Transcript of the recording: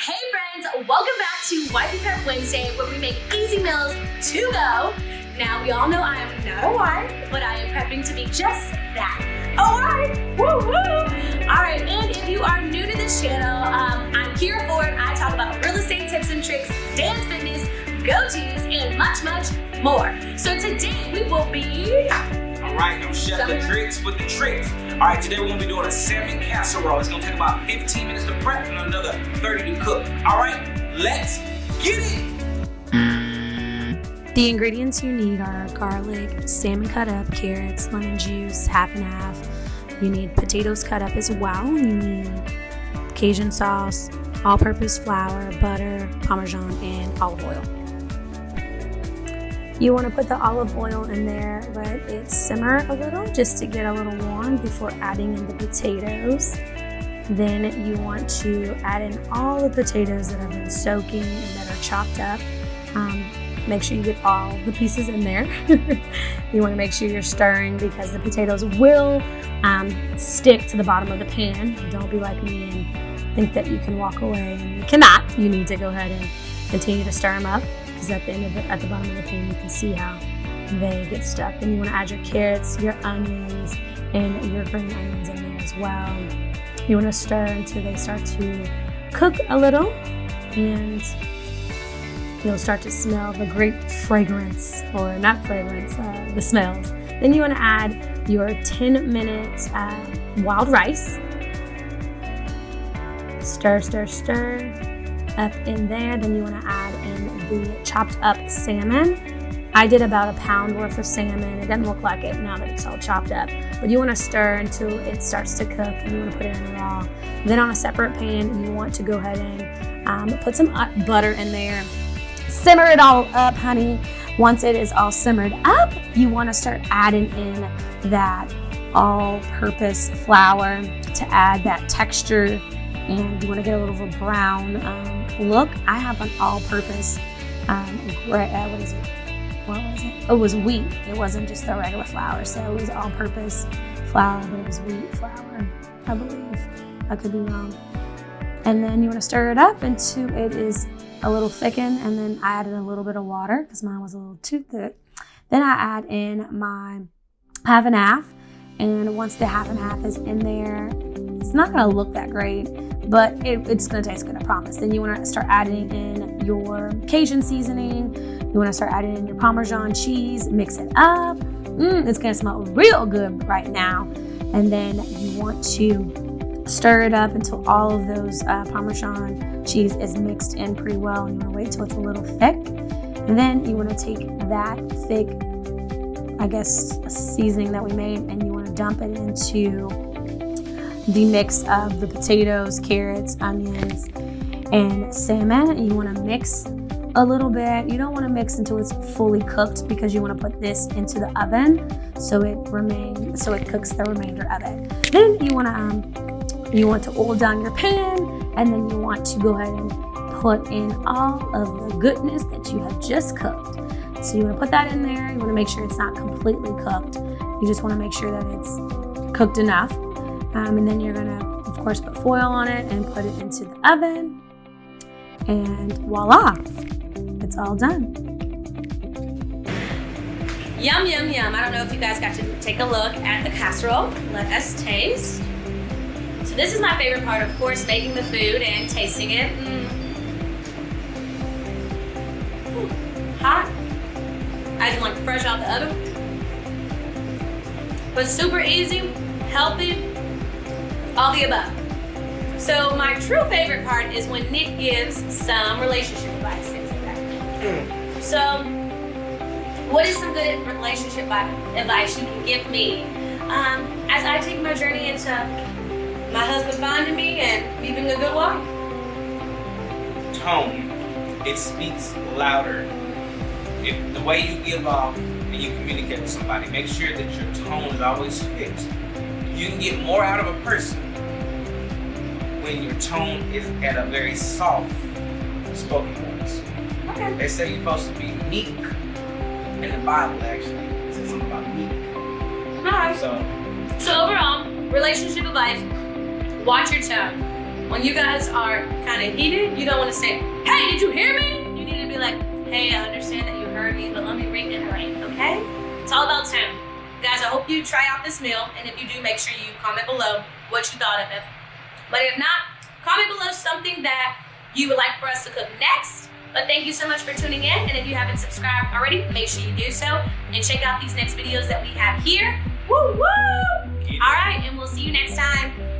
Hey friends, welcome back to Wifey Prep Wednesday, where we make easy meals to go. Now we all know I am not a wife, but I am prepping to be just that, a wife. Woo woo! All right, and if you are new to this channel, I'm Keyra. I talk about real estate tips and tricks, dance fitness, go-tos, and much, much more. So today we will be... All right, I'm Chef the Tricks with the tricks. All right, today we're gonna be doing a salmon casserole. It's gonna take about 15 minutes to prep and another 30 to cook. All right, let's get it. The ingredients you need are garlic, salmon cut up, carrots, lemon juice, half and half. You need potatoes cut up as well. You need Cajun sauce, all-purpose flour, butter, Parmesan, and olive oil. You want to put the olive oil in there, let it simmer a little just to get a little warm before adding in the potatoes. Then you want to add in all the potatoes that have been soaking and that are chopped up. Make sure you get all the pieces in there. You want to make sure you're stirring because the potatoes will stick to the bottom of the pan. Don't be like me and think that you can walk away, and you cannot. You need to go ahead and continue to stir them up, because at the bottom of the pan you can see how they get stuck. And you want to add your carrots, your onions, and your green onions in there as well. You want to stir until they start to cook a little, and you'll start to smell the great fragrance, or not fragrance, the smells. Then you want to add your 10-minute wild rice. Stir, stir, stir up in there. Then you want to add in the chopped up salmon. I did about a pound worth of salmon. It doesn't look like it now that it's all chopped up, but you want to stir until it starts to cook, and you want to put it in raw. Then on a separate pan, you want to go ahead and put some butter in there. Simmer it all up, honey. Once it is all simmered up, you want to start adding in that all-purpose flour to add that texture, and you want to get a little of a brown look. I have an all-purpose, what is it? Oh, it was wheat. It wasn't just the regular flour, so it was all-purpose flour, but it was wheat flour, I believe. I could be wrong. And then you want to stir it up until it is a little thickened, and then I added a little bit of water because mine was a little too thick. Then I add in my half and half, and once the half and half is in there, it's not going to look that great, but it's going to taste good, I promise. Then you want to start adding in your Cajun seasoning. You want to start adding in your Parmesan cheese, mix it up. It's going to smell real good right now. And then you want to stir it up until all of those Parmesan cheese is mixed in pretty well. And you want to wait till it's a little thick. And then you want to take that thick, I guess, seasoning that we made, and you want to dump it into the mix of the potatoes, carrots, onions, and salmon. You want to mix a little bit. You don't want to mix until it's fully cooked, because you want to put this into the oven so it cooks the remainder of it. Then you want to oil down your pan, and then you want to go ahead and put in all of the goodness that you have just cooked. So you want to put that in there. You want to make sure it's not completely cooked. You just want to make sure that it's cooked enough. And then you're gonna, of course, put foil on it and put it into the oven. And voila, it's all done. Yum, yum, yum. I don't know if you guys got to take a look at the casserole. Let us taste. So this is my favorite part, of course, making the food and tasting it. Hot. As in, like, fresh out the oven. But super easy, healthy, all the above. So my true favorite part is when Nick gives some relationship advice. So what is some good relationship advice you can give me as I take my journey into my husband finding me and me being a good wife? Tone. It speaks louder. The way you give off and you communicate with somebody, make sure that your tone is always fixed. You can get more out of a person when your tone is at a very soft spoken voice. Okay. They say you're supposed to be meek. In the Bible, actually, it says something about meek. All right. So overall, relationship advice, watch your tone. when you guys are kind of heated, you don't want to say, hey, did you hear me? You need to be like, hey, I understand that you heard me, but let me reiterate, okay? It's all about tone. Guys, I hope you try out this meal, and if you do, make sure you comment below what you thought of it. But if not, comment below something that you would like for us to cook next. But thank you so much for tuning in, and if you haven't subscribed already, make sure you do so, and check out these next videos that we have here. Woo woo! All right, and we'll see you next time.